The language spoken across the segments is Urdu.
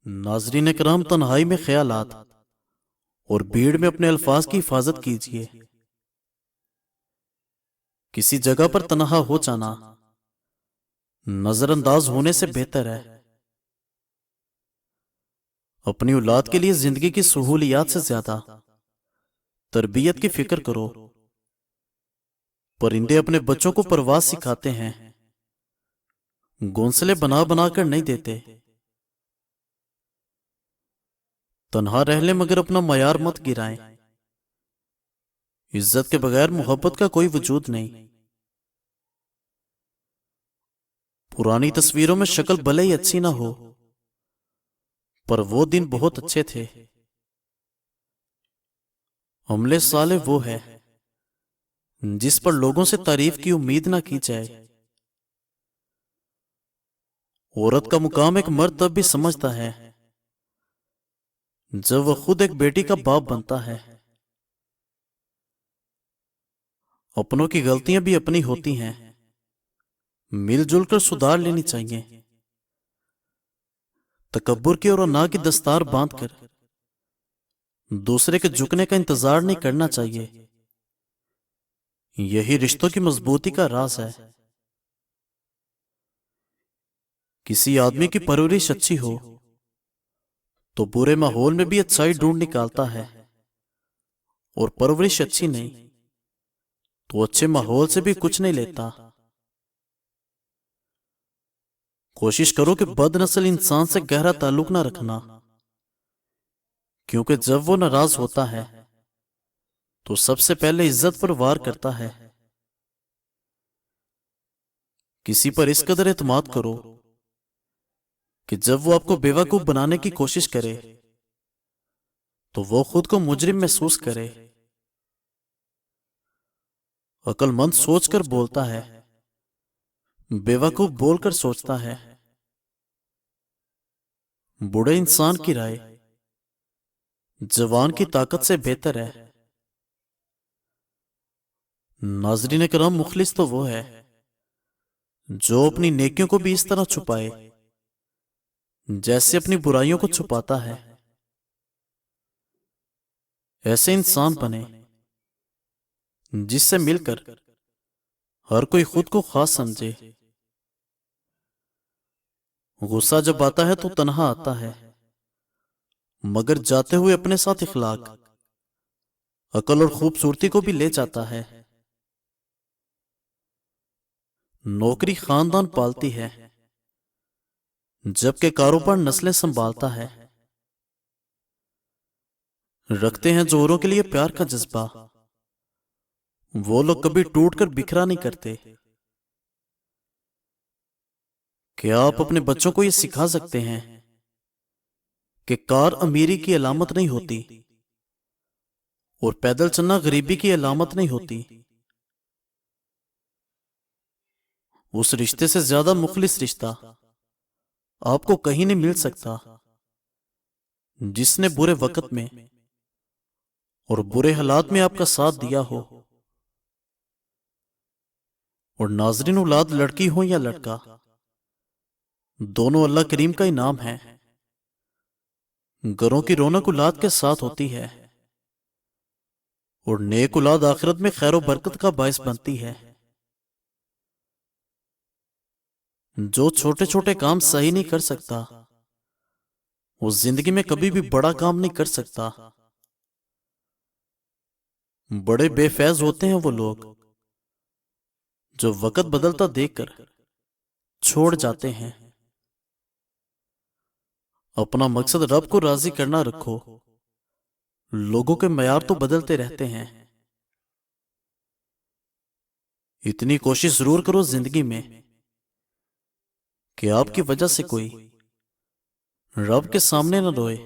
ناظرین کرام، تنہائی میں خیالات اور بھیڑ میں اپنے الفاظ کی حفاظت کیجیے۔ کسی جگہ پر تنہا ہو جانا نظر انداز ہونے سے بہتر ہے۔ اپنی اولاد کے لیے زندگی کی سہولیات سے زیادہ تربیت کی فکر کرو۔ پرندے اپنے بچوں کو پرواز سکھاتے ہیں، گھونسلے بنا بنا کر نہیں دیتے۔ تنہا رہ لیں مگر اپنا معیار مت گرائیں۔ عزت کے بغیر محبت کا کوئی وجود نہیں۔ پرانی تصویروں میں شکل بھلے ہی اچھی نہ ہو، پر وہ دن بہت اچھے تھے۔ عمل صالح وہ ہے جس پر لوگوں سے تعریف کی امید نہ کی جائے۔ عورت کا مقام ایک مرد تب بھی سمجھتا ہے جب وہ خود ایک بیٹی کا باپ بنتا ہے۔ اپنوں کی غلطیاں بھی اپنی ہوتی ہیں، مل جل کر سدھار لینی چاہیے۔ تکبر کی اور انا کی دستار باندھ کر دوسرے کے جھکنے کا انتظار نہیں کرنا چاہیے۔ یہی رشتوں کی مضبوطی کا راز ہے۔ کسی آدمی کی پرورش اچھی ہو تو برے ماحول میں بھی اچھائی ڈھونڈ نکالتا ہے، اور پرورش اچھی نہیں تو اچھے ماحول سے بھی کچھ نہیں لیتا۔ کوشش کرو کہ بد نسل انسان سے گہرا تعلق نہ رکھنا، کیونکہ جب وہ ناراض ہوتا ہے تو سب سے پہلے عزت پر وار کرتا ہے۔ کسی پر اس قدر اعتماد کرو کہ جب وہ آپ کو بیوقوف بنانے کی کوشش کرے تو وہ خود کو مجرم محسوس کرے۔ عقل مند سوچ کر بولتا ہے، بیوقوف بول کر سوچتا ہے۔ بوڑھے انسان کی رائے جوان کی طاقت سے بہتر ہے۔ ناظرین کرام، مخلص تو وہ ہے جو اپنی نیکیوں کو بھی اس طرح چھپائے جیسے اپنی برائیوں کو چھپاتا ہے۔ ایسے انسان بنے جس سے مل کر ہر کوئی خود کو خاص سمجھے۔ غصہ جب آتا ہے تو تنہا آتا ہے، مگر جاتے ہوئے اپنے ساتھ اخلاق، عقل اور خوبصورتی کو بھی لے جاتا ہے۔ نوکری خاندان پالتی ہے، جبکہ کاروبار نسلیں سنبھالتا ہے۔ رکھتے ہیں جو اوروں کے لیے پیار کا جذبہ، وہ لوگ کبھی ٹوٹ کر بکھرا نہیں کرتے۔ کیا آپ اپنے بچوں کو یہ سکھا سکتے ہیں کہ کار امیری کی علامت نہیں ہوتی اور پیدل چلنا غریبی کی علامت نہیں ہوتی؟ اس رشتے سے زیادہ مخلص رشتہ آپ کو کہیں نہیں مل سکتا جس نے برے وقت میں اور برے حالات میں آپ کا ساتھ دیا ہو۔ اور ناظرین، اولاد لڑکی ہو یا لڑکا، دونوں اللہ کریم کا انعام ہے۔ گھروں کی رونق اولاد کے ساتھ ہوتی ہے، اور نیک اولاد آخرت میں خیر و برکت کا باعث بنتی ہے۔ جو چھوٹے چھوٹے کام صحیح نہیں کر سکتا وہ زندگی میں کبھی بھی بڑا کام نہیں کر سکتا۔ بڑے بے فیض ہوتے ہیں وہ لوگ جو وقت بدلتا دیکھ کر چھوڑ جاتے ہیں۔ اپنا مقصد رب کو راضی کرنا رکھو، لوگوں کے معیار تو بدلتے رہتے ہیں۔ اتنی کوشش ضرور کرو زندگی میں کہ آپ کی وجہ سے کوئی رب کے سامنے نہ روئے۔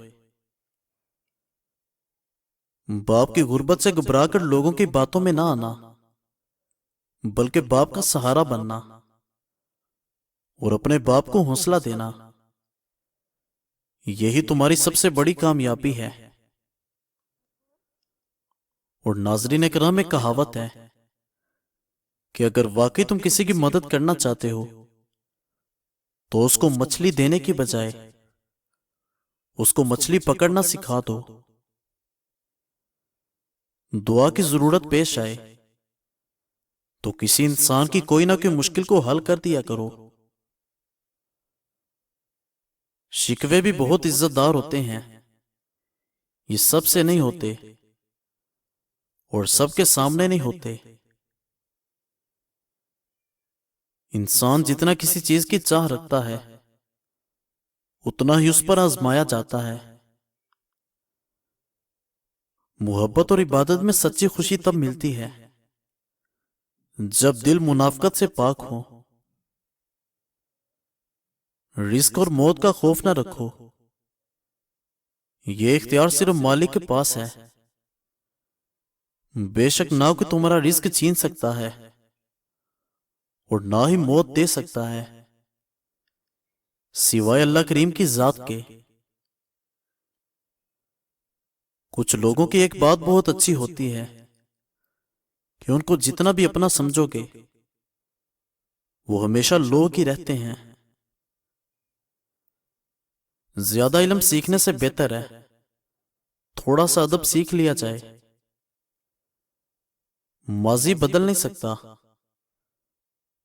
باپ کی غربت سے گھبرا کر لوگوں کی باتوں میں نہ آنا، بلکہ باپ کا سہارا بننا اور اپنے باپ کو حوصلہ دینا، یہی تمہاری سب سے بڑی کامیابی ہے۔ اور ناظرین کرام، ایک کہاوت ہے کہ اگر واقعی تم کسی کی مدد کرنا چاہتے ہو تو اس کو مچھلی دینے کی بجائے اس کو مچھلی پکڑنا سکھا دو۔ دعا کی ضرورت پیش آئے تو کسی انسان کی کوئی نہ کوئی مشکل کو حل کر دیا کرو۔ شکوے بھی بہت عزت دار ہوتے ہیں، یہ سب سے نہیں ہوتے اور سب کے سامنے نہیں ہوتے۔ انسان جتنا کسی چیز کی چاہ رکھتا ہے اتنا ہی اس پر آزمایا جاتا ہے۔ محبت اور عبادت میں سچی خوشی تب ملتی ہے جب دل منافقت سے پاک ہو۔ رزق اور موت کا خوف نہ رکھو، یہ اختیار صرف مالک کے پاس ہے۔ بے شک نہ کوئی تمہارا رزق چھین سکتا ہے اور نہ ہی موت دے سکتا ہے سوائے اللہ کریم کی ذات کے۔ کچھ لوگوں کی ایک بات بہت اچھی ہوتی ہے کہ ان کو جتنا بھی اپنا سمجھو گے وہ ہمیشہ لوگ ہی رہتے ہیں۔ زیادہ علم سیکھنے سے بہتر ہے تھوڑا سا ادب سیکھ لیا جائے۔ ماضی بدل نہیں سکتا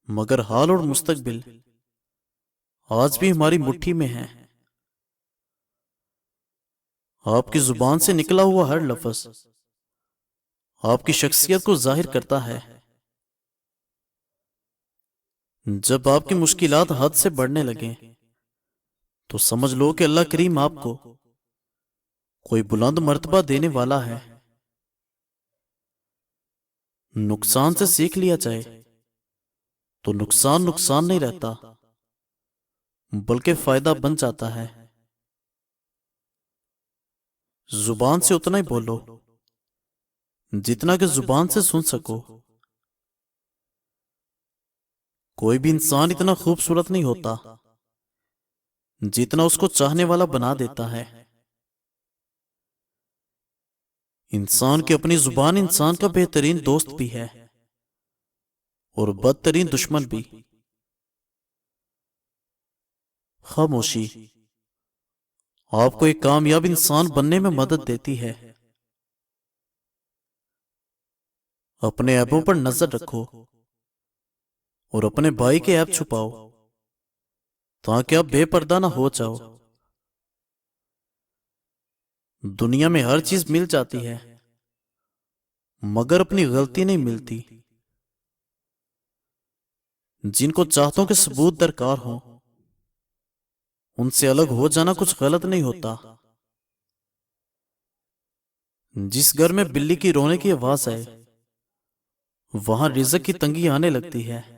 مگر حال اور مستقبل آج بھی ہماری مٹھی میں ہے۔ آپ کی زبان سے نکلا ہوا ہر لفظ آپ کی شخصیت کو ظاہر کرتا ہے۔ جب آپ کی مشکلات حد سے بڑھنے لگیں تو سمجھ لو کہ اللہ کریم آپ کو کوئی بلند مرتبہ دینے والا ہے۔ نقصان سے سیکھ لیا جائے تو نقصان نقصان نہیں رہتا بلکہ فائدہ بن جاتا ہے۔ زبان سے اتنا ہی بولو جتنا کہ زبان سے سن سکو۔ کوئی بھی انسان اتنا خوبصورت نہیں ہوتا جتنا اس کو چاہنے والا بنا دیتا ہے۔ انسان کی اپنی زبان انسان کا بہترین دوست بھی ہے اور بدترین دشمن بھی۔ خاموشی آپ کو ایک کامیاب انسان بننے میں مدد دیتی ہے۔ اپنے عیبوں پر نظر رکھو اور اپنے بھائی کے عیب چھپاؤ تاکہ آپ بے پردہ نہ ہو جاؤ۔ دنیا میں ہر چیز مل جاتی ہے مگر اپنی غلطی نہیں ملتی۔ جن کو چاہتوں کے ثبوت درکار ہوں ان سے الگ ہو جانا کچھ غلط نہیں ہوتا۔ جس گھر میں بلی کی رونے کی آواز آئے وہاں رزق کی تنگی آنے لگتی ہے۔